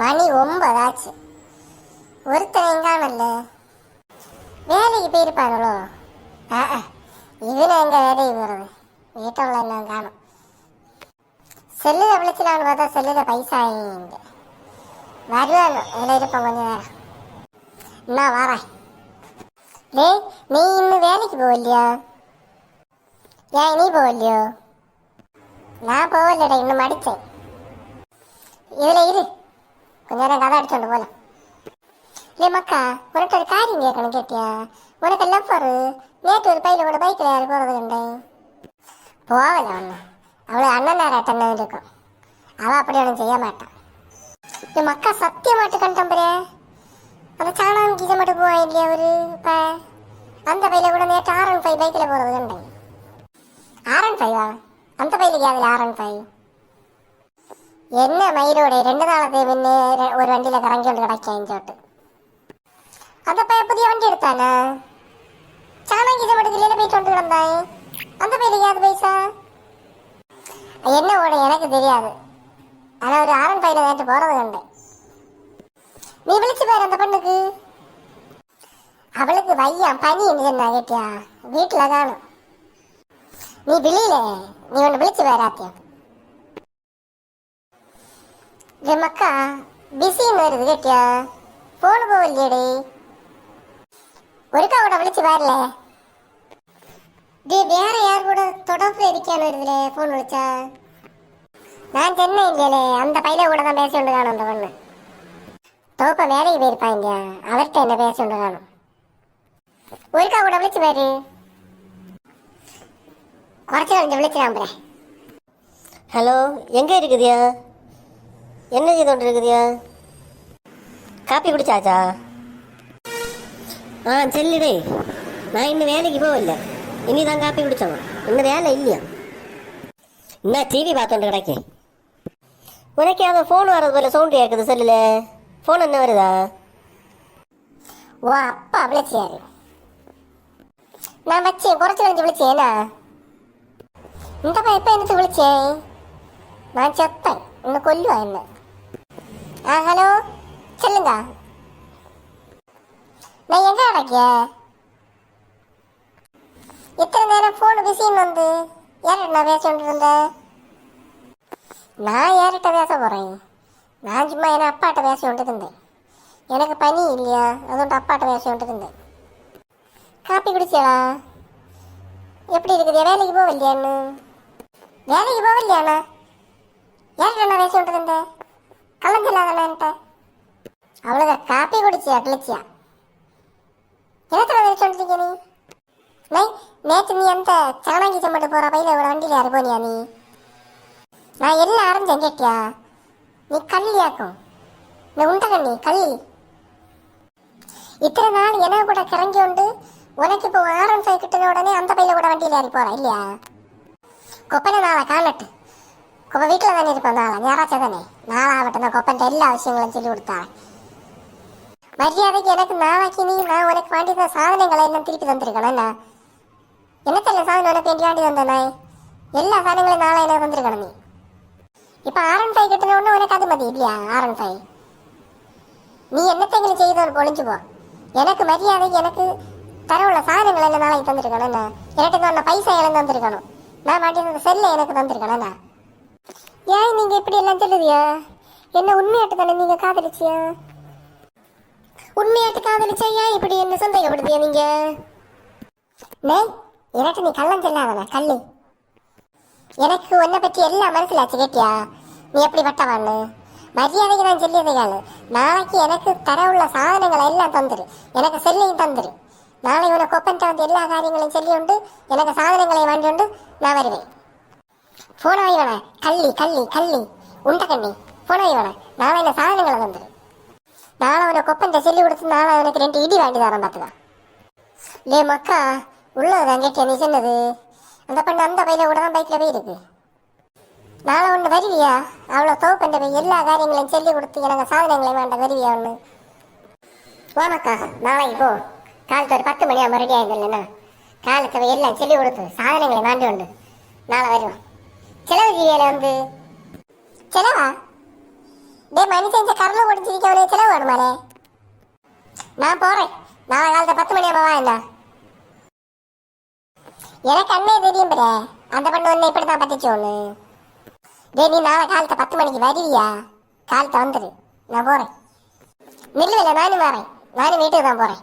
மணி 9 ஆச்சு. ஒருத்தர் எங்காமல்ல வேலைக்கு போயிருப்பாங்களோ? இவனை எங்க வேலைக்கு போறது? வீட்டில் உள்ள என்ன காணும். செல்லுல விழிச்சலான்னு பார்த்தா செல்லுல பைசா வருவானு இதில் இருப்பேன் கொஞ்ச நேரம். நான் வரேன். நீ இன்னும் வேலைக்கு போகலையா? ஏன் நீ போகலையோ? நான் போகலடா, இன்னும் அடித்தேன். இதில் இரு, கொஞ்ச நேரம் கதை அடிச்சோண்டு போல. இல்லை மக்கா, உனக்கு ஒரு காரியம் கேட்கணும். கேட்டியா? உனக்கு எல்லாம் போரு நேற்று ஒரு பையில கூட பைக்கில் யார் போகிறது கண்டேன். போகல ஒன்று, அவ்வளோ அண்ணனாராட்டம் இருக்கும். அவள் அப்படி ஒன்றும் செய்ய மாட்டான். என் மக்கா சத்தியமாட்டு கண்டம்பரே, அந்த சாணம் கீழே மட்டும் போவான் இல்லையா அவரு? இப்போ அந்த பையில கூட நேற்று R15 பைக்கில் போகிறது கண்டேன். R15 அந்த பையிலுக்கு அதில் R15 என்ன மயிலோட 2 நாளத்தை முன்னே ஒரு வண்டியில் கறங்கி கொண்டு கிடக்கேன்னு சொல்லிட்டு அந்த பையன் புதிய வண்டி எடுத்தானே. சாணாங்கீஜ மட்டும் போயிட்டு கொண்டு கிடந்தாய். அந்த பையிலுக்கு அது பைசா என்ன ஓட எனக்கு தெரியாது. ஆனால் ஒரு R15 நேற்று போகிறது கண்டேன். நீ விழிச்சு பாரு அந்த பொண்ணுக்கு. அவளுக்கு வையான் பனி என்ன கேட்டியா? வீட்டில் காணும். நீ விழியில நீ ஒன்று விழிச்சு வேறாத்தியம். மக்கா பிஸின்னு வருது கேட்டியா? போன போகலையேடே, ஒருக்கா கூட விழிச்சு வரல. வேற யார் கூட தொடர்பு இருக்கான்னு வருதுல போன் விழிச்சா? நான் சென்னை இல்லையே, அந்த பையில கூட தான் பேசி கொண்டு காணும். அந்த பொண்ணு தோப்ப வேலைக்கு போயிருப்பாங்க, அவர்கிட்ட என்ன பேசி கொண்டு காணும். ஒருக்கா கூட விழிச்சு பாரு. குறைச்சி கொஞ்சம் விழிச்சு நம்புறேன். ஹலோ, எங்கே இருக்குதியா? என்ன செய்து கொண்டு இருக்குதியா? காப்பி குடிச்சாச்சா? சொல்லிடே, நான் இன்னும் வேலைக்கு போகல. இனி தான் காப்பி குடித்தோம். இன்னும் வேலை இல்லையா? இன்னும் டிவி பார்த்துட்டு கிடக்கேன். உனக்கு அதை ஃபோன் வர்றது போல சவுண்டு கேட்குது. செல்லுல ஃபோன் என்ன வருதா? ஓ அப்பா விழிச்சியாரு. நான் வச்சேன், குறைச்சி வந்து விழிச்சேனா? இந்த பையன் எப்போ எனக்கு விழிச்சேன்? நான் செத்தேன், இன்னும் கொல்லுவா என்ன? ஹலோ சொல்லுங்க. நான் எங்க கிடக்கிய? இத்தனை நேரம் ஃபோனு பிஸின்னு வந்து யார்கிட்ட நான் பேசிட்டு இருந்தேன்? நான் யார்கிட்ட பேச போகிறேன்? நான் சும்மா என்ன அப்பாட்ட பேசி கொண்டு இருந்தேன். எனக்கு பனி இல்லையா, அதுകൊണ്ട് அப்பாட்ட பேசி கொண்டு இருந்தேன். காப்பி குடிச்சா? எப்படி இருக்குது? வேலைக்கு போகலையான்னு? வேலைக்கு போகலையாண்ணா? யார்கிட்ட நான் பேசி கொண்டு இருந்தேன்? கலஞ்சில்லாதான்ட்ட அவ்வளோதா. காப்பி குடிச்சியா கிழிச்சியா? என்னத்துல பேசி கொண்டிருக்க நீ? நேற்று நீ அந்த சாணாங்கி சம்பட்டு போகிற பையில இவ்வளோ வண்டியில் யார் போனியா நீ? நான் எல்லாம் அரைஞ்சேன் கேட்டியா? நீ கல்லியாக்கும், நீ உண்டகண்ணி கல்லி. இத்தனை நாள் என்ன கூட கிறங்கி உண்டு. உனக்கு இப்போ R15 கிட்ட உடனே அந்த பையில கூட வண்டியில் ஏறி போகிறேன் இல்லையா? கொப்பனை நாளை காணட்டு. கொப்பை வீட்டில் தானே இருப்போம். நாளை ஞாராச்சா தானே? நாளாகட்டும் தான் கொப்பன்ட்ட எல்லா விஷயங்களும் சொல்லி கொடுத்தாள். மரியாதைக்கு எனக்கு நாளைக்கு நான் உனக்கு வேண்டிய சாதனைகளை எல்லாம் திருப்பி தந்திருக்கணும். என்ன தெரியல சாதனை உனக்கு வேண்டி வந்தேன். எல்லா சாதனைகளையும் நாளை எனக்கு தந்திருக்கணும். நீ இப்போ R15 கிட்ட ஒன்று உனக்கு அது மதி இல்லையா? R15 நீ என்னத்தையும் செய்தவன் பொழிஞ்சு போ. எனக்கு மரியாதைக்கு எனக்கு தரவுள்ள சாதனங்களை எல்லாம் நாளைக்கு தந்திருக்கணும். எனக்கு ஒன்று பைசா எனக்கு தந்திருக்கணும். நான் வேண்டிய செல்லை எனக்கு தந்திருக்கணும். ஏன் நீங்க இப்படி எல்லாம் சொல்லுதியா? என்ன உண்மையாட்டு தானே நீங்க காதலிச்சியா? உண்மையாட்டு காதலிச்சா ஏன் இப்படி என்ன சந்தேகப்படுத்தியா நீங்க? எனக்கு நீ கள்ளம் சொல்லாதன கல்லு. எனக்கு உன்னை பற்றி எல்லாம் மனசிலாச்சு கேட்டியா? நீ எப்படி பட்டவான்னு மரியாதைக்கு நான் சொல்லியதையாள். நாளைக்கு எனக்கு தரவுள்ள சாதனங்களை எல்லாம் தந்துரு, எனக்கு செல்லையும் தந்துரு. நாளை உனக்கு ஒப்பன்ட்ட வந்து எல்லா காரியங்களையும் சொல்லி உண்டு, எனக்கு சாதனங்களை வாங்கி உண்டு நான் வருவேன். போன வைவன கள்ளி கள்ளி கள்ளி உண்ட கண்ணி போன வைவன. நாளை என்ன சாதனங்களை தந்துரு. நாளை உனக்கு ஒப்பன்ட்ட சொல்லி கொடுத்து நாளை உனக்கு 2 இடி வாங்கி தரேன் பார்த்துதான். லே மக்கா உள்ளதான் கேட்டியா நீ சொன்னது? அந்த பண்ண அந்த பையில கூட தான் பைக்கில் போயிருக்கு. நாளை ஒன்று வருவியா? அவ்வளோ தோப்பண்ட போய் எல்லா காரியங்களையும் சொல்லி கொடுத்து எனக்கு சாதனங்களையும் வேண்டாம் வருவியா ஒன்று? வாமக்கா நாளைக்கு போ. காலத்து ஒரு 10 மணி ஆகும் ரெடி ஆயிருந்தேன். காலத்தை எல்லாம் சொல்லி கொடுத்து சாதனங்களை வாண்டி உண்டு நாளை வருவான். செலவு ஜீவியில வந்து செலவா டே மனுஷன் இந்த கரல ஒடிச்சிருக்கவனே செலவு வேணுமாலே. நான் போறேன். நாளை காலத்தை 10 மணி ஆமாவா என்ன? எனக்கு அண்ணே தெரியும் பிரே. அந்த பண்ணு ஒன்று இப்படி தான் பத்திச்சோன்னு. டே நீ நாளை காலத்தை 10 மணிக்கு வருவியா? காலத்தை வந்துரு. நான் போறேன். நில்லுவில்லை, நானும் வரேன். நானும் வீட்டுக்கு தான் போறேன்.